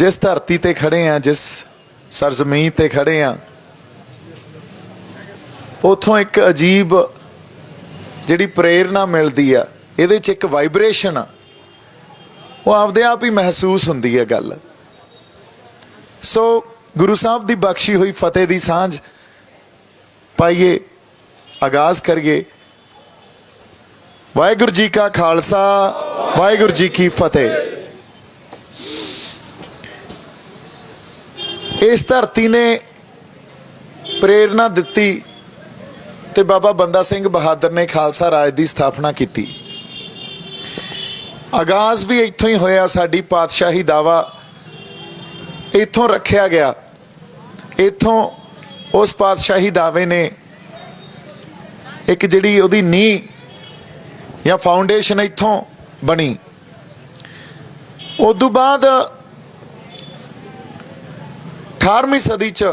जिस धरती ते खड़े हैं, जिस सरजमीन ते खड़े हैं, उथों एक अजीब जिहड़ी प्रेरणा मिलती है, इहदे च एक वाइब्रेशन आ, वो आपदे आप ही महसूस हुंदी है गल। सो गुरु साहब की बख्शी हुई फतेह की सांझ पाइए, आगाज करिए। वाहिगुरू जी का खालसा, वाहिगुरू जी की फतेह। इस धरती ने प्रेरणा दिती ते बाबा बंदा सिंह बहादुर ने खालसा राज की स्थापना की। आगाज भी इत्थों ही होया। साडी पातशाही दावा इत्थों रखिया गया। इत्थों उस पातशाही दावे ने एक जिहड़ी उहदी नींह या फाउंडेशन इत्थों बनी। उदों बाद 18वीं सदी च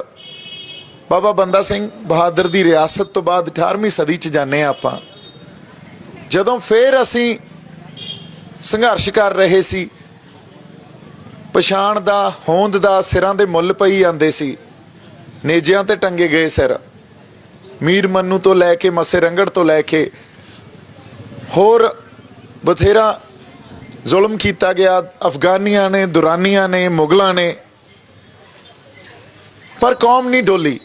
बाबा बंदा सिंह बहादुर की रियासत तो बाद 18वीं सदी च जाने आपां, जदों फिर असी संघर्ष कर रहे सी, पछाण दा, होंद दा सिरां दे मुੱਲ पई जांदे सी, नेजियां ते टंगे गए सिर, मीर मन्नू तो लैके मसे रंगड़ तो लैके होर बथेरा जुल्म किया गया, अफगानियां ने, दुरानियां ने, मुगलों ने, पर कौम नहीं डोली।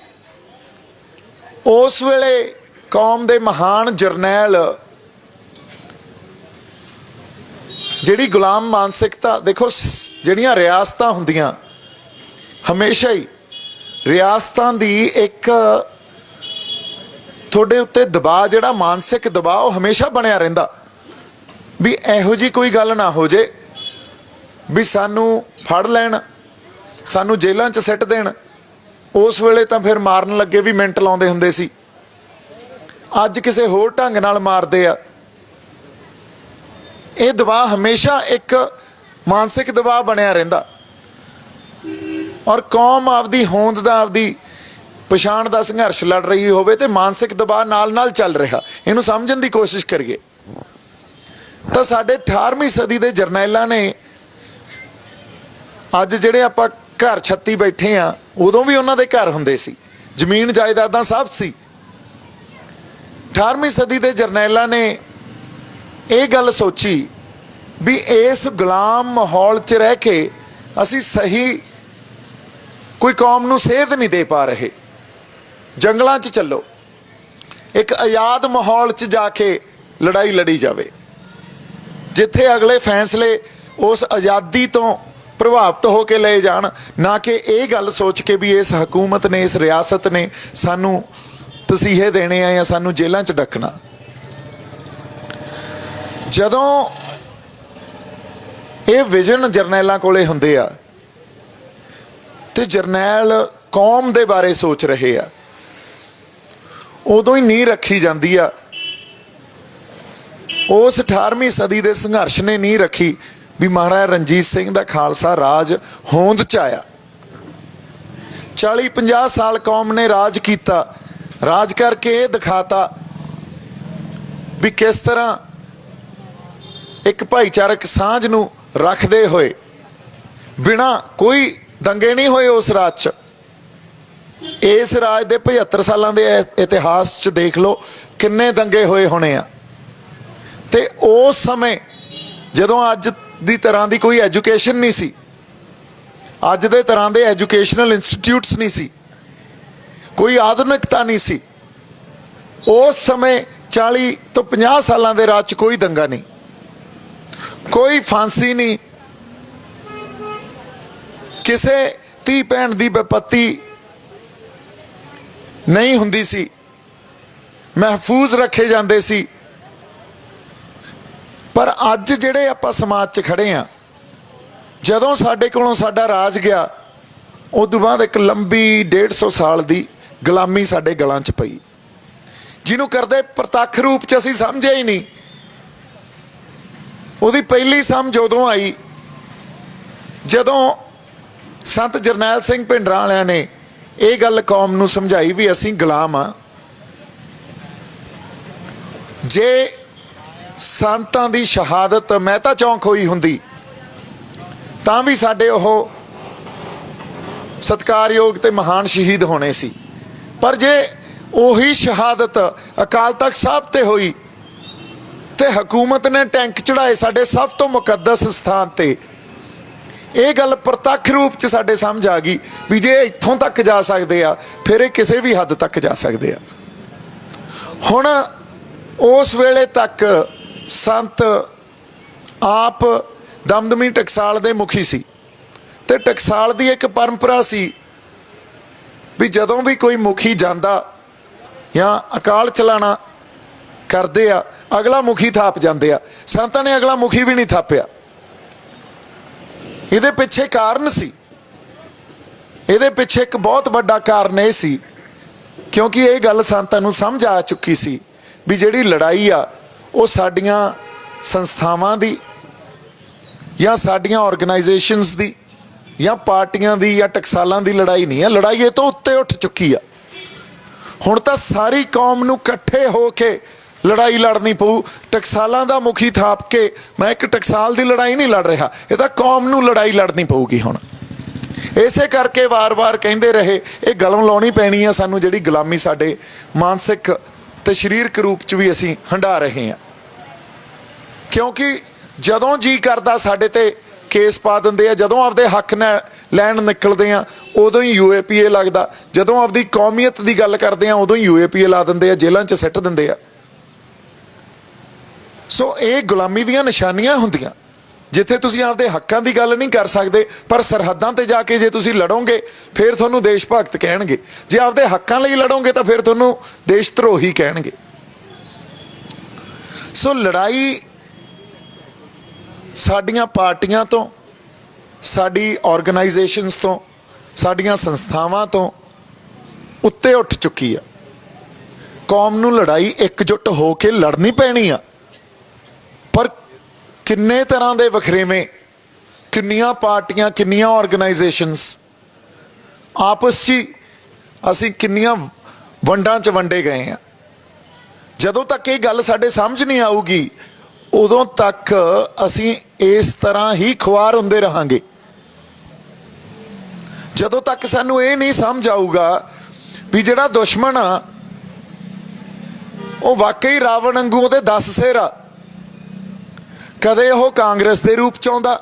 उस वेले कौम दे महान जरनैल जिहड़ी गुलाम मानसिकता, देखो जिहड़ियां रियासतां हुंदियां हमेशा ही रियासतां दी एक थोड़े उत्ते दबाव, जिहड़ा मानसिक दबाव हमेशा बनिया रहिंदा भी इहो जी कोई गल ना हो जे भी सानू फड़ लैण, सानू जेलां च सिट देण। उस वेले तां फिर मारन लगे भी मिंट लाउंदे हुंदे सी, अज किसे होर ढंग नाल मारदे आ। ये दबाव हमेशा एक मानसिक दबाव बनिया रहिंदा और कौम आपदी होंद दा, आपदी पछाण दा संघर्ष लड़ रही होवे ते मानसिक दबाव नाल नाल चल रहा, इहनूं समझण दी कोशिश करिए। तो साडे 18वीं सदी दे जरनैलां ने अज जिहड़े आपां घर छत्ती बैठे आ, उदों भी उन्हां दे घर हुंदे सी, जमीन जायदादां सब सी। 18वीं सदी दे जरनैलां ने ये गल सोची भी इस गुलाम माहौल च रह के असी सही कोई कौम नूं सेध नहीं दे पा रहे, जंगलों च चलो, एक आज़ाद माहौल च जाके लड़ाई लड़ी जाए, जिथे अगले फैसले उस आज़ादी तो प्रभावित होकर ले जान, ना कि ये गल सोच के भी इस हकूमत ने, इस रियासत ने सानू तसीहे देने या सानू जेलों च डकना। जदों ये विजन जरनैलों कोले हुंदे आ ते जरनैल कौम दे बारे सोच रहे आ, उदों ही नींह रखी जाती आ। उस 18वीं सदी के संघर्ष ने नींह रखी भी महाराजा रणजीत सिंह दा खालसा राज होंद च आया। 40-50 साल कौम ने राज किया, राज करके ये दिखाता भी किस तरह एक भाईचारक सांझ नूं रखते हुए बिना कोई दंगे नहीं होए उस राज च। इस राज के 75 सालों के इतिहास च देख लो किन्ने दंगे होए होने आ। ते उस समय जदों अज दी तरह की कोई एजुकेशन नहीं सी, अज दे तरह के एजुकेशनल इंस्टीट्यूट्स नहीं सी, कोई आधुनिकता नहीं सी, उस समय 40 तो 50 सालों के राज च कोई दंगा नहीं, कोई फांसी नहीं, किसे धी भैन की विपत्ति नहीं हुंदी सी, महफूज रखे जाते सी। पर अज जिहड़े आपां समाज च खड़े आ, जदों साडे कोलों साडा राज गया, उस बाद एक लंबी 150 साल की गुलामी साडे गलां च पई, जिन्हों करदे प्रतख रूप च असीं समझिया ही नहीं। उहदी पहली समझ उदों आई जदों संत जरनैल सिंह भिंडरां वालियां ने ये गल कौम नूं समझाई भी असीं गुलाम आ। जे संतां दी शहादत महता चौंक होई हुंदी तां भी साडे ओह ਸਤਿਕਾਰਯੋਗ ਤੇ ਮਹਾਨ ਸ਼ਹੀਦ ਹੋਣੇ ਸੀ। ਪਰ ਜੇ ਉਹੀ ਸ਼ਹਾਦਤ ਅਕਾਲ ਤਖਤ ਸਾਹਿਬ ਤੇ ਹੋਈ ਤੇ ਹਕੂਮਤ ਨੇ ਟੈਂਕ ਚੜਾਏ ਸਾਡੇ ਸਭ ਤੋਂ ਮੁਕੱਦਸ ਸਥਾਨ ਤੇ, ਇਹ ਗੱਲ ਪ੍ਰਤੱਖ ਰੂਪ 'ਚ ਸਾਡੇ ਸਮਝ ਆ ਗਈ ਵੀ ਜੇ ਇੱਥੋਂ ਤੱਕ ਜਾ ਸਕਦੇ ਆ ਫਿਰ ਇਹ ਕਿਸੇ ਵੀ ਹੱਦ ਤੱਕ ਜਾ ਸਕਦੇ ਆ। ਹੁਣ ਉਸ ਵੇਲੇ ਤੱਕ ਸੰਤ ਆਪ ਦਮਦਮੀ ਟਕਸਾਲ ਦੇ ਮੁਖੀ ਸੀ ਤੇ ਟਕਸਾਲ ਦੀ ਇੱਕ ਪਰੰਪਰਾ ਸੀ ਵੀ ਜਦੋਂ ਵੀ ਕੋਈ ਮੁਖੀ ਜਾਂਦਾ ਜਾਂ ਅਕਾਲ ਚਲਾਣਾ ਕਰਦੇ ਆ ਅਗਲਾ ਮੁਖੀ ਥਾਪ ਜਾਂਦੇ ਆ। ਸੰਤਾਂ ਨੇ ਅਗਲਾ ਮੁਖੀ ਵੀ ਨਹੀਂ ਥਾਪਿਆ। ਇਹਦੇ ਪਿੱਛੇ ਕਾਰਨ ਸੀ, ਇਹਦੇ ਪਿੱਛੇ ਇੱਕ ਬਹੁਤ ਵੱਡਾ ਕਾਰਨ ਇਹ ਸੀ ਕਿਉਂਕਿ ਇਹ ਗੱਲ ਸੰਤਾਂ ਨੂੰ ਸਮਝ ਆ ਚੁੱਕੀ ਸੀ ਵੀ ਜਿਹੜੀ ਲੜਾਈ ਆ ਉਹ ਸਾਡੀਆਂ ਸੰਸਥਾਵਾਂ ਦੀ ਜਾਂ ਸਾਡੀਆਂ ਆਰਗੇਨਾਈਜੇਸ਼ਨਸ ਦੀ ਜਾਂ ਪਾਰਟੀਆਂ ਦੀ ਜਾਂ ਟਕਸਾਲਾਂ ਦੀ ਲੜਾਈ ਨਹੀਂ ਹੈ। ਲੜਾਈ ਇਹ ਤੋਂ ਉੱਤੇ ਉੱਠ ਚੁੱਕੀ ਆ। ਹੁਣ ਤਾਂ ਸਾਰੀ ਕੌਮ ਨੂੰ ਇਕੱਠੇ ਹੋ ਕੇ ਲੜਾਈ ਲੜਨੀ ਪਊ। ਟਕਸਾਲਾਂ ਦਾ ਮੁਖੀ ਥਾਪ ਕੇ ਮੈਂ ਇੱਕ ਟਕਸਾਲ ਦੀ ਲੜਾਈ ਨਹੀਂ ਲੜ ਰਿਹਾ, ਇਹ ਤਾਂ ਕੌਮ ਨੂੰ ਲੜਾਈ ਲੜਨੀ ਪਊਗੀ। ਹੁਣ ਇਸੇ ਕਰਕੇ ਵਾਰ-ਵਾਰ ਕਹਿੰਦੇ ਰਹੇ ਇਹ ਗਲੋਂ ਲਾਉਣੀ ਪੈਣੀ ਆ ਸਾਨੂੰ, ਜਿਹੜੀ ਗੁਲਾਮੀ ਸਾਡੇ ਮਾਨਸਿਕ ਤੇ ਸਰੀਰਕ ਰੂਪ 'ਚ ਵੀ ਅਸੀਂ ਹੰਢਾ ਰਹੇ ਹਾਂ। ਕਿਉਂਕਿ ਜਦੋਂ ਜੀ ਕਰਦਾ ਸਾਡੇ ਤੇ ਕੇਸ ਪਾ ਦਿੰਦੇ ਆ, ਜਦੋਂ ਆਪਦੇ ਹੱਕ ਲੈਣ ਨਿਕਲਦੇ ਆ ਉਦੋਂ ਹੀ UAPA ਲੱਗਦਾ, ਜਦੋਂ ਆਪਦੀ ਕੌਮੀਅਤ ਦੀ ਗੱਲ ਕਰਦੇ ਆ ਉਦੋਂ ਹੀ UAPA ਲਾ ਦਿੰਦੇ ਆ, ਜੇਲ੍ਹਾਂ 'ਚ ਸਿੱਟ ਦਿੰਦੇ ਆ। ਸੋ ਇਹ ਗੁਲਾਮੀ ਦੀਆਂ ਨਿਸ਼ਾਨੀਆਂ ਹੁੰਦੀਆਂ ਜਿੱਥੇ ਤੁਸੀਂ ਆਪਦੇ ਹੱਕਾਂ ਦੀ ਗੱਲ ਨਹੀਂ ਕਰ ਸਕਦੇ, ਪਰ ਸਰਹੱਦਾਂ ਤੇ ਜਾ ਕੇ ਜੇ ਤੁਸੀਂ ਲੜੋਗੇ ਫਿਰ ਤੁਹਾਨੂੰ ਦੇਸ਼ ਭਗਤ ਕਹਿਣਗੇ, ਜੇ ਆਪਦੇ ਹੱਕਾਂ ਲਈ ਲੜੋਗੇ ਤਾਂ ਫਿਰ ਤੁਹਾਨੂੰ ਦੇਸ਼ ਧਰੋਹੀ ਕਹਿਣਗੇ। ਸੋ ਲੜਾਈ ਸਾਡੀਆਂ ਪਾਰਟੀਆਂ ਤੋਂ, ਸਾਡੀ ਆਰਗੇਨਾਈਜੇਸ਼ਨਸ ਤੋਂ, ਸਾਡੀਆਂ ਸੰਸਥਾਵਾਂ ਤੋਂ ਉੱਤੇ ਉੱਠ ਚੁੱਕੀ ਆ। ਕੌਮ ਨੂੰ ਲੜਾਈ ਇਕਜੁੱਟ ਹੋ ਕੇ ਲੜਨੀ ਪੈਣੀ ਆ। ਪਰ ਕਿੰਨੇ ਤਰ੍ਹਾਂ ਦੇ ਵਖਰੇਵੇਂ, ਕਿੰਨੀਆਂ ਪਾਰਟੀਆਂ, ਕਿੰਨੀਆਂ ਆਰਗੇਨਾਈਜੇਸ਼ਨਸ ਆਪਸ 'ਚ ਅਸੀਂ ਕਿੰਨੀਆਂ ਵੰਡਾਂ 'ਚ ਵੰਡੇ ਗਏ ਆ। ਜਦੋਂ ਤੱਕ ਇਹ ਗੱਲ ਸਾਡੇ ਸਮਝ ਨਹੀਂ ਆਊਗੀ ਉਦੋਂ ਤੱਕ ਅਸੀਂ ਇਸ ਤਰ੍ਹਾਂ ਹੀ ਖੁਆਰ ਹੁੰਦੇ ਰਹਾਂਗੇ। ਜਦੋਂ ਤੱਕ ਸਾਨੂੰ ਇਹ ਨਹੀਂ ਸਮਝ ਆਊਗਾ ਵੀ ਜਿਹੜਾ ਦੁਸ਼ਮਣ ਆ ਉਹ ਵਾਕਈ ਰਾਵਣ ਵਾਂਗੂ ਉਹਦੇ 10 ਸਿਰ ਆ, ਕਦੇ ਉਹ ਕਾਂਗਰਸ ਦੇ ਰੂਪ 'ਚ ਆਉਂਦਾ,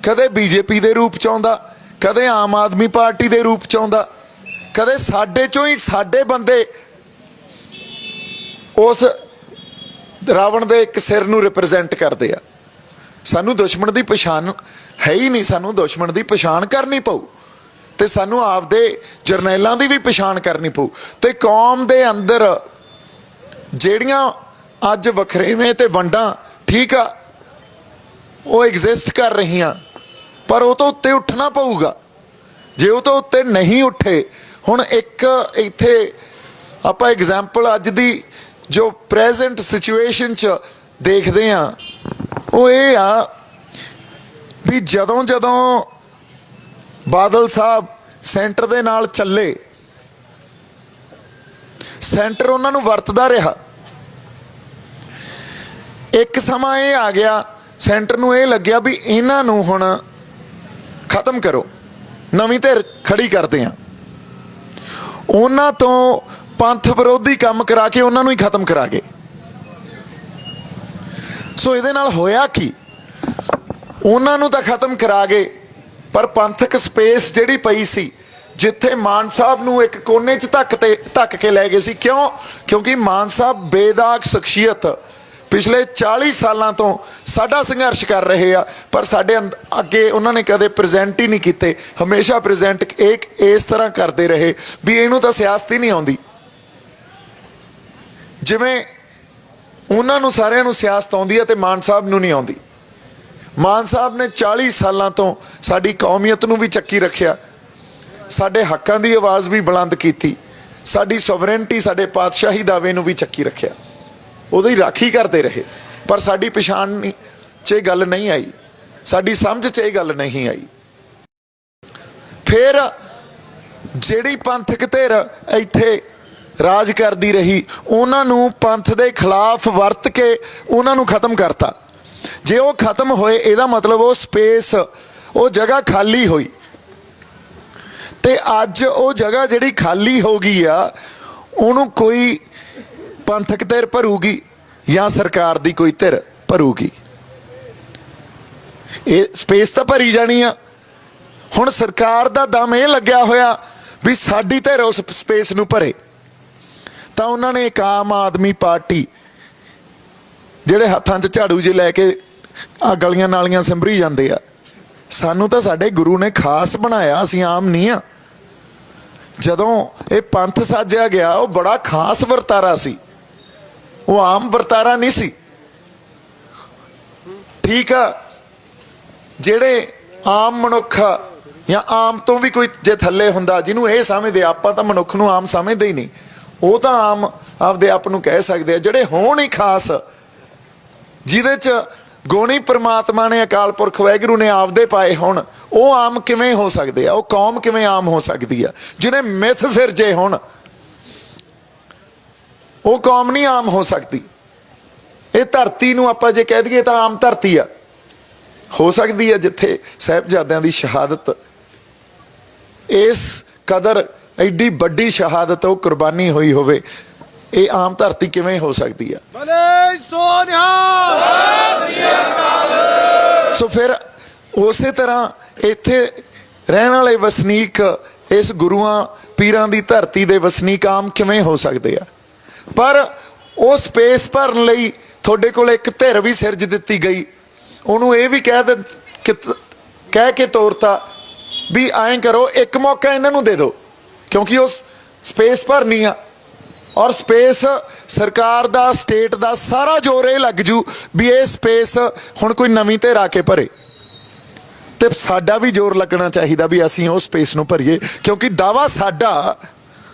ਕਦੇ BJP ਦੇ ਰੂਪ 'ਚ ਆਉਂਦਾ, ਕਦੇ ਆਮ ਆਦਮੀ ਪਾਰਟੀ ਦੇ ਰੂਪ 'ਚ ਆਉਂਦਾ, ਕਦੇ ਸਾਡੇ 'ਚੋਂ ਹੀ ਸਾਡੇ ਬੰਦੇ ਉਸ ਰਾਵਣ ਦੇ ਇੱਕ ਸਿਰ ਨੂੰ ਰਿਪਰੈਜ਼ੈਂਟ ਕਰਦੇ ਆ। ਸਾਨੂੰ ਦੁਸ਼ਮਣ ਦੀ ਪਛਾਣ ਹੈ ਹੀ ਨਹੀਂ, ਸਾਨੂੰ ਦੁਸ਼ਮਣ ਦੀ ਪਛਾਣ ਕਰਨੀ ਪਊ ਤੇ ਸਾਨੂੰ ਆਪਦੇ ਜਰਨੈਲਾਂ ਦੀ ਵੀ ਪਛਾਣ ਕਰਨੀ ਪਊ। ਤੇ ਕੌਮ ਦੇ ਅੰਦਰ ਜਿਹੜੀਆਂ ਅੱਜ ਵਖਰੇਵੇਂ ਤੇ ਵੰਡਾਂ ਠੀਕ ਆ ਉਹ ਐਗਜ਼ਿਸਟ ਕਰ ਰਹੀਆਂ, ਪਰ ਉਹ ਤੋਂ ਉੱਤੇ ਉੱਠਣਾ ਪਊਗਾ। ਜੇ ਉਹ ਤੋਂ ਉੱਤੇ ਨਹੀਂ ਉੱਠੇ, ਹੁਣ ਇੱਕ ਇੱਥੇ ਆਪਾਂ ਐਗਜ਼ਾਮਪਲ ਅੱਜ ਦੀ ਜੋ ਪ੍ਰੈਜ਼ੈਂਟ ਸਿਚੁਏਸ਼ਨ 'ਚ ਦੇਖਦੇ ਆ ਉਹ ਇਹ ਆ ਵੀ ਜਦੋਂ ਬਾਦਲ ਸਾਹਿਬ ਸੈਂਟਰ ਦੇ ਨਾਲ ਚੱਲੇ, ਸੈਂਟਰ ਉਹਨਾਂ ਨੂੰ ਵਰਤਦਾ ਰਿਹਾ। ਇੱਕ ਸਮਾਂ ਇਹ ਆ ਗਿਆ ਸੈਂਟਰ ਨੂੰ ਇਹ ਲੱਗਿਆ ਵੀ ਇਹਨਾਂ ਨੂੰ ਹੁਣ ਖਤਮ ਕਰੋ, ਨਵੀਂ ਧਿਰ ਖੜੀ ਕਰਦੇ ਆ। ਉਹਨਾਂ ਤੋਂ ਪੰਥ ਵਿਰੋਧੀ ਕੰਮ ਕਰਾ ਕੇ ਉਹਨਾਂ ਨੂੰ ਹੀ ਖਤਮ ਕਰਾ ਗਏ। ਸੋ ਇਹਦੇ ਨਾਲ ਹੋਇਆ ਕੀ, ਉਹਨਾਂ ਨੂੰ ਤਾਂ ਖਤਮ ਕਰਾ ਗਏ ਪਰ ਪੰਥਕ ਸਪੇਸ ਜਿਹੜੀ ਪਈ ਸੀ ਜਿੱਥੇ ਮਾਨ ਸਾਹਿਬ ਨੂੰ ਇੱਕ ਕੋਨੇ 'ਚ ਧੱਕ ਕੇ ਲੈ ਗਏ ਸੀ। ਕਿਉਂਕਿ ਮਾਨ ਸਾਹਿਬ ਬੇਦਾਗ ਸ਼ਖਸੀਅਤ ਪਿਛਲੇ 40 ਸਾਲਾਂ ਤੋਂ ਸਾਡਾ ਸੰਘਰਸ਼ ਕਰ ਰਹੇ ਆ, ਪਰ ਸਾਡੇ ਅੱਗੇ ਉਹਨਾਂ ਨੇ ਕਦੇ ਪ੍ਰੈਜ਼ੈਂਟ ਹੀ ਨਹੀਂ ਕੀਤੇ। ਹਮੇਸ਼ਾ ਪ੍ਰੈਜ਼ੈਂਟ ਇਸ ਤਰ੍ਹਾਂ ਕਰਦੇ ਰਹੇ ਵੀ ਇਹਨੂੰ ਤਾਂ ਸਿਆਸਤ ਹੀ ਨਹੀਂ ਆਉਂਦੀ। ਜਿਵੇਂ ਉਹਨਾਂ ਨੂੰ ਸਾਰਿਆਂ ਨੂੰ ਸਿਆਸਤ ਆਉਂਦੀ ਹੈ ਤੇ ਮਾਨ ਸਾਹਿਬ ਨੂੰ ਨਹੀਂ ਆਉਂਦੀ। ਮਾਨ ਸਾਹਿਬ ਨੇ 40 ਸਾਲਾਂ ਤੋਂ ਸਾਡੀ ਕੌਮੀਅਤ ਨੂੰ ਵੀ ਚੱਕੀ ਰੱਖਿਆ, ਸਾਡੇ ਹੱਕਾਂ ਦੀ ਆਵਾਜ਼ ਵੀ ਬੁਲੰਦ ਕੀਤੀ, ਸਾਡੀ ਸੋਵਰੇਨਟੀ, ਸਾਡੇ ਪਾਤਸ਼ਾਹੀ ਦਾਅਵੇ ਨੂੰ ਵੀ ਚੱਕੀ ਰੱਖਿਆ, ਉਹਦੀ ਰਾਖੀ ਕਰਦੇ ਰਹੇ। ਪਰ ਸਾਡੀ ਪਛਾਣ 'ਚ ਇਹ ਗੱਲ ਨਹੀਂ ਆਈ, ਸਾਡੀ ਸਮਝ 'ਚ ਇਹ ਗੱਲ ਨਹੀਂ ਆਈ। ਫਿਰ ਜਿਹੜੀ ਪੰਥਕ ਧਿਰ ਇੱਥੇ ਰਾਜ ਕਰਦੀ ਰਹੀ ਉਹਨਾਂ ਨੂੰ ਪੰਥ ਦੇ ਖਿਲਾਫ ਵਰਤ ਕੇ ਉਹਨਾਂ ਨੂੰ ਖਤਮ ਕਰਤਾ। ਜੇ ਉਹ ਖਤਮ ਹੋਏ ਇਹਦਾ ਮਤਲਬ ਉਹ ਸਪੇਸ, ਉਹ ਜਗ੍ਹਾ ਖਾਲੀ ਹੋਈ ਤੇ ਅੱਜ ਉਹ ਜਗ੍ਹਾ ਜਿਹੜੀ ਖਾਲੀ ਹੋ ਗਈ ਆ ਉਹਨੂੰ ਕੋਈ ਪੰਥਕ ਧਿਰ ਭਰੂਗੀ ਜਾਂ ਸਰਕਾਰ ਦੀ ਕੋਈ ਧਿਰ ਭਰੂਗੀ। ਇਹ ਸਪੇਸ ਤਾਂ ਭਰੀ ਜਾਣੀ ਆ। ਹੁਣ ਸਰਕਾਰ ਦਾ ਦਮ ਇਹ ਲੱਗਿਆ ਹੋਇਆ ਵੀ ਸਾਡੀ ਧਿਰ ਉਸ ਸਪੇਸ ਨੂੰ ਭਰੇ, ਤਾਂ ਉਹਨਾਂ ਨੇ ਇੱਕ ਆਮ ਆਦਮੀ ਪਾਰਟੀ ਜਿਹੜੇ ਹੱਥਾਂ 'ਚ ਝਾੜੂ ਜੇ ਲੈ ਕੇ ਆ ਗਲੀਆਂ ਨਾਲੀਆਂ ਸਿੰਬਰੀ ਜਾਂਦੇ ਆ, ਸਾਨੂੰ ਤਾਂ ਸਾਡੇ ਗੁਰੂ ਨੇ ਖਾਸ ਬਣਾਇਆ, ਅਸੀਂ ਆਮ ਨਹੀਂ ਆ। ਜਦੋਂ ਇਹ ਪੰਥ ਸਾਜਿਆ ਗਿਆ ਉਹ ਬੜਾ ਖਾਸ ਵਰਤਾਰਾ ਸੀ, ਉਹ ਆਮ ਵਰਤਾਰਾ ਨਹੀਂ ਸੀ। ਠੀਕ ਆ, ਜਿਹੜੇ ਆਮ ਮਨੁੱਖ ਜਾਂ ਆਮ ਤੋਂ ਵੀ ਕੋਈ ਜੇ ਥੱਲੇ ਹੁੰਦਾ ਜਿਹਨੂੰ ਇਹ ਸਮਝਦੇ, ਆਪਾਂ ਤਾਂ ਮਨੁੱਖ ਨੂੰ ਆਮ ਸਮਝਦੇ ਹੀ ਨਹੀਂ, ਉਹ ਤਾਂ ਆਮ ਆਪਦੇ ਆਪ ਨੂੰ ਕਹਿ ਸਕਦੇ ਆ। ਜਿਹੜੇ ਹੋਣ ਹੀ ਖਾਸ, ਜਿਹਦੇ 'ਚ ਗੁਣ ਹੀ ਪ੍ਰਮਾਤਮਾ ਨੇ, ਅਕਾਲ ਪੁਰਖ ਵਾਹਿਗੁਰੂ ਨੇ ਆਪਦੇ ਪਾਏ ਹੋਣ, ਉਹ ਆਮ ਕਿਵੇਂ ਹੋ ਸਕਦੇ ਆ? ਉਹ ਕੌਮ ਕਿਵੇਂ ਆਮ ਹੋ ਸਕਦੀ ਆ? ਜਿਹਨੇ ਮਿੱਥ ਸਿਰਜੇ ਹੋਣ, ਉਹ ਕੌਮ ਨਹੀਂ ਆਮ ਹੋ ਸਕਦੀ। ਇਹ ਧਰਤੀ ਨੂੰ ਆਪਾਂ ਜੇ ਕਹਿ ਦਈਏ ਤਾਂ ਆਮ ਧਰਤੀ ਆ, ਹੋ ਸਕਦੀ ਹੈ ਜਿੱਥੇ ਸਾਹਿਬਜ਼ਾਦਿਆਂ ਦੀ ਸ਼ਹਾਦਤ, ਇਸ ਕਦਰ ਐਡੀ ਵੱਡੀ ਸ਼ਹਾਦਤ, ਉਹ ਕੁਰਬਾਨੀ ਹੋਈ ਹੋਵੇ, ਇਹ ਆਮ ਧਰਤੀ ਕਿਵੇਂ ਹੋ ਸਕਦੀ ਆ? ਸੋ ਫਿਰ ਉਸੇ ਤਰ੍ਹਾਂ ਇੱਥੇ ਰਹਿਣ ਵਾਲੇ ਵਸਨੀਕ, ਇਸ ਗੁਰੂਆਂ ਪੀਰਾਂ ਦੀ ਧਰਤੀ ਦੇ ਵਸਨੀਕ ਆਮ ਕਿਵੇਂ ਹੋ ਸਕਦੇ ਆ? ਪਰ ਉਹ ਸਪੇਸ ਭਰਨ ਲਈ ਤੁਹਾਡੇ ਕੋਲ ਇੱਕ ਧਿਰ ਵੀ ਸਿਰਜ ਦਿੱਤੀ ਗਈ। ਉਹਨੂੰ ਇਹ ਵੀ ਕਹਿ ਕੇ ਤੋਰਤਾ ਵੀ ਐਂ ਕਰੋ, ਇੱਕ ਮੌਕਾ ਇਹਨਾਂ ਨੂੰ ਦੇ ਦਿਓ, ਕਿਉਂਕਿ ਉਹ ਸਪੇਸ ਭਰਨੀ ਆ। ਔਰ ਸਪੇਸ ਸਰਕਾਰ ਦਾ, ਸਟੇਟ ਦਾ ਸਾਰਾ ਜ਼ੋਰ ਇਹ ਲੱਗ ਜੂ ਵੀ ਇਹ ਸਪੇਸ ਹੁਣ ਕੋਈ ਨਵੀਂ ਧਿਰ ਆ ਕੇ ਭਰੇ, ਤੇ ਸਾਡਾ ਵੀ ਜ਼ੋਰ ਲੱਗਣਾ ਚਾਹੀਦਾ ਵੀ ਅਸੀਂ ਉਹ ਸਪੇਸ ਨੂੰ ਭਰੀਏ, ਕਿਉਂਕਿ ਦਾਵਾ ਸਾਡਾ,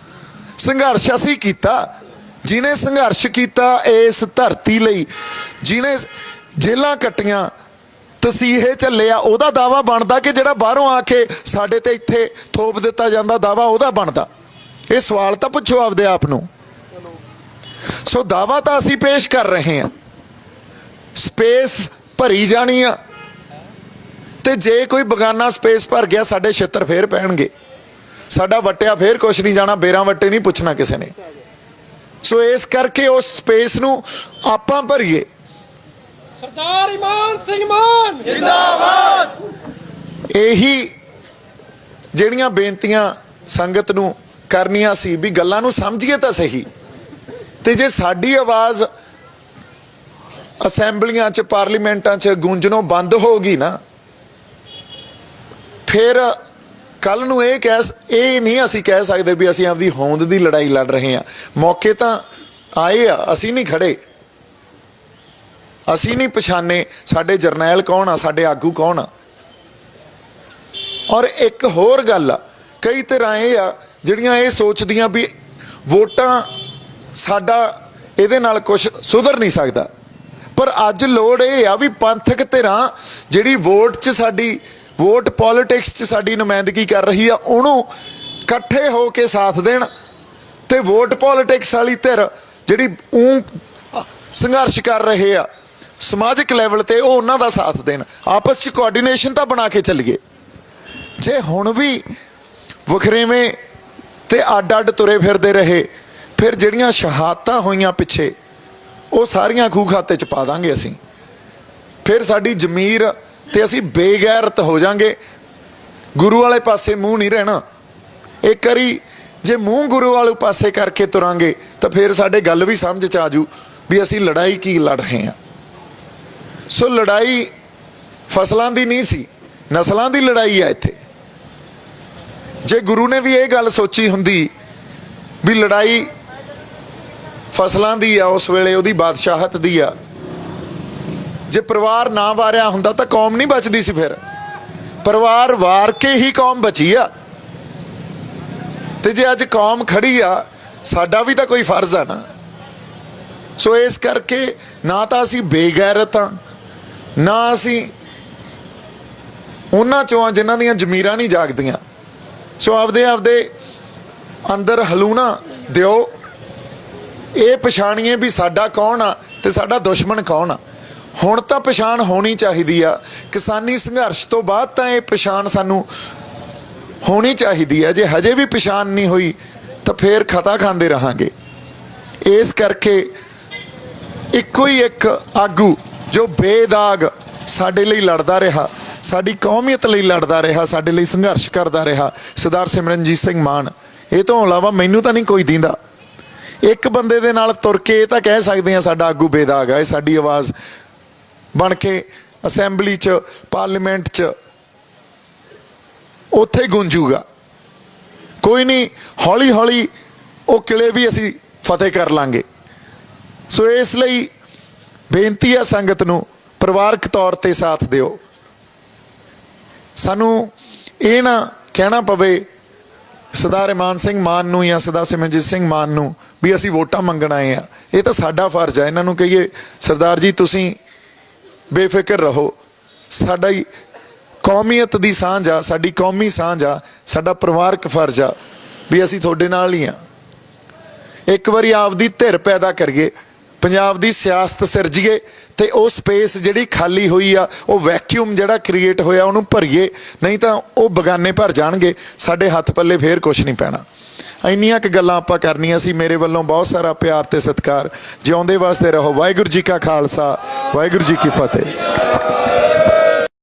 ਸੰਘਰਸ਼ ਅਸੀਂ ਕੀਤਾ। ਜਿਹਨੇ ਸੰਘਰਸ਼ ਕੀਤਾ ਇਸ ਧਰਤੀ ਲਈ, ਜਿਹਨੇ ਜੇਲਾਂ ਕੱਟੀਆਂ, ਤਸੀਹੇ ਝੱਲਿਆ, ਉਹਦਾ ਦਾਵਾ ਬਣਦਾ ਕਿ ਜਿਹੜਾ ਬਾਹਰੋਂ ਆ ਕੇ ਸਾਡੇ ਤੇ ਇੱਥੇ ਥੋਪ ਦਿੱਤਾ ਜਾਂਦਾ ਦਾਵਾ ਉਹਦਾ ਬਣਦਾ? ਇਹ ਸਵਾਲ ਤਾਂ ਪੁੱਛੋ ਆਪਦੇ ਆਪ ਨੂੰ। ਸੋ ਦਾਵਾ ਤਾਂ ਅਸੀਂ ਪੇਸ਼ ਕਰ ਰਹੇ ਹਾਂ, ਸਪੇਸ ਭਰੀ ਜਾਣੀ ਆ, ਤੇ ਜੇ ਕੋਈ ਬਗਾਨਾ ਸਪੇਸ ਭਰ ਗਿਆ ਸਾਡੇ ਛਿੱਤਰ ਫੇਰ ਪੈਣਗੇ, ਸਾਡਾ ਵਟਿਆ ਫੇਰ ਕੁਛ ਨਹੀਂ ਜਾਣਾ, ਬੇਰਾਂ ਵੱਟੇ ਨਹੀਂ ਪੁੱਛਣਾ ਕਿਸੇ ਨੇ। ਸੋ ਇਸ ਕਰਕੇ ਉਸ ਸਪੇਸ ਨੂੰ ਆਪਾਂ ਭਰੀਏ। ਸਰਦਾਰ ਇਮਾਨ ਸਿੰਘ ਮਾਨ ਜਿੰਦਾਬਾਦ। ਇਹੀ ਜਿਹੜੀਆਂ ਬੇਨਤੀਆਂ ਸੰਗਤ ਨੂੰ ਕਰਨੀਆਂ ਸੀ ਵੀ ਗੱਲਾਂ ਨੂੰ ਸਮਝੀਏ ਤਾਂ ਸਹੀ, ਤੇ ਜੇ ਸਾਡੀ ਆਵਾਜ਼ ਅਸੈਂਬਲੀਆਂ 'ਚ, ਪਾਰਲੀਮੈਂਟਾਂ 'ਚ ਗੂੰਜਣੋਂ ਬੰਦ ਹੋ ਗਈ ਨਾ, ਫਿਰ ਕੱਲ ਨੂੰ ਇਹ ਨਹੀਂ ਅਸੀਂ ਕਹਿ ਸਕਦੇ ਵੀ ਅਸੀਂ ਆਪਦੀ ਹੋਂਦ ਦੀ ਲੜਾਈ ਲੜ ਰਹੇ ਹਾਂ। ਮੌਕੇ ਤਾਂ ਆਏ ਆ, ਅਸੀਂ ਨਹੀਂ ਖੜੇ, ਅਸੀਂ ਨਹੀਂ ਪਛਾਣੇ ਸਾਡੇ ਜਰਨੈਲ ਕੌਣ ਆ, ਸਾਡੇ ਆਗੂ ਕੌਣ ਆ। ਔਰ ਇੱਕ ਹੋਰ ਗੱਲ ਆ, ਕਈ ਤਰ੍ਹਾਂ ਇਹ ਆ ਜਿਹੜੀਆਂ ਇਹ ਸੋਚਦੀਆਂ ਵੀ ਵੋਟਾਂ ਸਾਡਾ ਇਹਦੇ ਨਾਲ ਕੁਝ ਸੁਧਰ ਨਹੀਂ ਸਕਦਾ, ਪਰ ਅੱਜ ਲੋੜ ਇਹ ਆ ਵੀ ਪੰਥਕ ਧਿਰਾਂ ਜਿਹੜੀ ਵੋਟ 'ਚ ਸਾਡੀ, ਵੋਟ ਪੋਲੀਟਿਕਸ 'ਚ ਸਾਡੀ ਨੁਮਾਇੰਦਗੀ ਕਰ ਰਹੀ ਆ, ਉਹਨੂੰ ਇਕੱਠੇ ਹੋ ਕੇ ਸਾਥ ਦੇਣ, ਤੇ ਵੋਟ ਪੋਲੀਟਿਕਸ ਵਾਲੀ ਧਿਰ ਜਿਹੜੀ ਸੰਘਰਸ਼ ਕਰ ਰਹੇ ਆ ਸਮਾਜਿਕ ਲੈਵਲ ਤੇ, ਉਹ ਉਹਨਾਂ ਦਾ ਸਾਥ ਦੇਣ। ਆਪਸ 'ਚ ਕੋਆਰਡੀਨੇਸ਼ਨ ਤਾਂ ਬਣਾ ਕੇ ਚੱਲੀਏ। ਜੇ ਹੁਣ ਵੀ ਵਖਰੇਵੇਂ ਤੇ ਅੱਡ ਤੁਰੇ ਫਿਰਦੇ ਰਹੇ, ਫਿਰ ਜਿਹੜੀਆਂ ਸ਼ਹਾਦਤਾਂ ਹੋਈਆਂ ਪਿੱਛੇ, ਉਹ ਸਾਰੀਆਂ ਖੂਹ ਖਾਤੇ 'ਚ ਪਾ ਦਾਂਗੇ ਅਸੀਂ। ਫਿਰ ਸਾਡੀ ਜ਼ਮੀਰ ਤੇ ਅਸੀਂ ਬੇਗੈਰਤ ਹੋ ਜਾਾਂਗੇ, ਗੁਰੂ ਵਾਲੇ ਪਾਸੇ ਮੂੰਹ ਨਹੀਂ ਰਹਿਣਾ। ਇੱਕ ਵਾਰੀ ਜੇ ਮੂੰਹ ਗੁਰੂ ਵਾਲੇ ਪਾਸੇ ਕਰਕੇ ਤੁਰਾਂਗੇ ਤਾਂ ਫਿਰ ਸਾਡੇ ਗੱਲ ਵੀ ਸਮਝ 'ਚ ਆ ਜੂ ਵੀ ਅਸੀਂ ਲੜਾਈ ਕੀ ਲੜ ਰਹੇ ਹਾਂ। ਸੋ ਲੜਾਈ ਫਸਲਾਂ ਦੀ ਨਹੀਂ ਸੀ, ਨਸਲਾਂ ਦੀ ਲੜਾਈ ਆ ਇੱਥੇ। ਜੇ ਗੁਰੂ ਨੇ ਵੀ ਇਹ ਗੱਲ ਸੋਚੀ ਹੁੰਦੀ ਵੀ ਲੜਾਈ ਫਸਲਾਂ ਦੀ ਆ, ਉਸ ਵੇਲੇ ਉਹਦੀ ਬਾਦਸ਼ਾਹਤ ਦੀ ਆ, ਜੇ ਪਰਿਵਾਰ ਨਾ ਵਾਰਿਆ ਹੁੰਦਾ ਤਾਂ ਕੌਮ ਨਹੀਂ ਬਚਦੀ ਸੀ। ਫਿਰ ਪਰਿਵਾਰ ਵਾਰ ਕੇ ਹੀ ਕੌਮ ਬਚੀ ਆ, ਤੇ ਜੇ ਅੱਜ ਕੌਮ ਖੜੀ ਆ, ਸਾਡਾ ਵੀ ਤਾਂ ਕੋਈ ਫਰਜ਼ ਆ ਨਾ। ਸੋ ਇਸ ਕਰਕੇ ਨਾ ਤਾਂ ਅਸੀਂ ਬੇਗੈਰਤ ਹਾਂ, ਨਾ ਅਸੀਂ ਉਹਨਾਂ ਚੋਂ ਆ ਜਿਨ੍ਹਾਂ ਦੀਆਂ ਜ਼ਮੀਰਾਂ ਨਹੀਂ ਜਾਗਦੀਆਂ। ਸੋ ਆਪਦੇ ਅੰਦਰ ਹਲੂਣਾ ਦਿਓ, ਇਹ ਪਛਾਣੀਏ ਵੀ ਸਾਡਾ ਕੌਣ ਆ ਤੇ ਸਾਡਾ ਦੁਸ਼ਮਣ ਕੌਣ ਆ। ਹੁਣ ਤਾਂ ਪਛਾਣ ਹੋਣੀ ਚਾਹੀਦੀ ਆ। ਕਿਸਾਨੀ ਸੰਘਰਸ਼ ਤੋਂ ਬਾਅਦ ਤਾਂ ਇਹ ਪਛਾਣ ਸਾਨੂੰ ਹੋਣੀ ਚਾਹੀਦੀ ਹੈ। ਜੇ ਹਜੇ ਵੀ ਪਛਾਣ ਨਹੀਂ ਹੋਈ ਤਾਂ ਫਿਰ ਖਤਾ ਖਾਂਦੇ ਰਹਾਂਗੇ। ਇਸ ਕਰਕੇ ਇੱਕੋ ਹੀ ਇੱਕ ਆਗੂ ਜੋ ਬੇਦਾਗ ਸਾਡੇ ਲਈ ਲੜਦਾ ਰਿਹਾ, ਸਾਡੀ ਕੌਮੀਅਤ ਲਈ ਲੜਦਾ ਰਿਹਾ, ਸਾਡੇ ਲਈ ਸੰਘਰਸ਼ ਕਰਦਾ ਰਿਹਾ, ਸਰਦਾਰ ਸਿਮਰਨਜੀਤ ਸਿੰਘ ਮਾਨ। ਇਹ ਤੋਂ ਇਲਾਵਾ ਮੈਨੂੰ ਤਾਂ ਨਹੀਂ ਕੋਈ ਦਿੰਦਾ। ਇੱਕ ਬੰਦੇ ਦੇ ਨਾਲ ਤੁਰ ਕੇ ਇਹ ਤਾਂ ਕਹਿ ਸਕਦੇ ਹਾਂ ਸਾਡਾ ਆਗੂ ਬੇਦਾਗ ਹੈ। ਸਾਡੀ ਆਵਾਜ਼ ਬਣ ਕੇ ਅਸੈਂਬਲੀ 'ਚ, ਪਾਰਲੀਮੈਂਟ 'ਚ ਉੱਥੇ ਗੂੰਜੂਗਾ। ਕੋਈ ਨਹੀਂ, ਹੌਲੀ ਹੌਲੀ ਉਹ ਕਿਲੇ ਵੀ ਅਸੀਂ ਫਤਿਹ ਕਰ ਲਾਂਗੇ। ਸੋ ਇਸ ਲਈ ਬੇਨਤੀ ਹੈ ਸੰਗਤ ਨੂੰ, ਪਰਿਵਾਰਕ ਤੌਰ ਤੇ ਸਾਥ ਦਿਓ। ਸਾਨੂੰ ਇਹ ਨਾ ਕਹਿਣਾ ਪਵੇ ਸਰਦਾਰ ਇਮਾਨ ਸਿੰਘ ਮਾਨ ਨੂੰ ਜਾਂ ਸਰਦਾਰ ਸਿਮਰਨਜੀਤ ਸਿੰਘ ਮਾਨ ਨੂੰ ਵੀ ਅਸੀਂ ਵੋਟਾਂ ਮੰਗਣ ਆਏ ਆ। ਇਹ ਤਾਂ ਸਾਡਾ ਫਰਜ਼ ਹੈ। ਇਹਨਾਂ ਨੂੰ ਕਹੀਏ ਸਰਦਾਰ ਜੀ ਤੁਸੀਂ ਬੇਫਿਕਰ ਰਹੋ, ਸਾਡਾ ਹੀ ਕੌਮੀਅਤ ਦੀ ਸਾਂਝ ਆ, ਸਾਡੀ ਕੌਮੀ ਸਾਂਝ ਆ, ਸਾਡਾ ਪਰਿਵਾਰਕ ਫਰਜ਼ ਆ ਵੀ ਅਸੀਂ ਤੁਹਾਡੇ ਨਾਲ ਹੀ ਆ। ਇੱਕ ਵਾਰੀ ਆਪਦੀ ਧਿਰ ਪੈਦਾ ਕਰੀਏ, ਪੰਜਾਬ ਦੀ ਸਿਆਸਤ ਸਿਰਜੀਏ ਤੇ ਉਹ ਸਪੇਸ ਜਿਹੜੀ ਖਾਲੀ ਹੋਈ ਆ, ਉਹ ਵੈਕਿਊਮ ਜਿਹੜਾ ਕ੍ਰੀਏਟ ਹੋਇਆ ਉਹਨੂੰ ਭਰੀਏ। ਨਹੀਂ ਤਾਂ ਉਹ ਬਗਾਨੇ ਭਰ ਜਾਣਗੇ, ਸਾਡੇ ਹੱਥ ਪੱਲੇ ਫੇਰ ਕੁਛ ਨਹੀਂ ਪੈਣਾ। ਇੰਨੀਆਂ ਕੁ ਗੱਲਾਂ ਆਪਾਂ ਕਰਨੀਆਂ ਸੀ। ਮੇਰੇ ਵੱਲੋਂ ਬਹੁਤ ਸਾਰਾ ਪਿਆਰ ਤੇ ਸਤਿਕਾਰ। ਜਿਉਂਦੇ ਵਾਸਤੇ ਰਹੋ। ਵਾਹਿਗੁਰੂ ਜੀ ਕਾ ਖਾਲਸਾ, ਵਾਹਿਗੁਰੂ ਜੀ ਕੀ ਫਤਿਹ।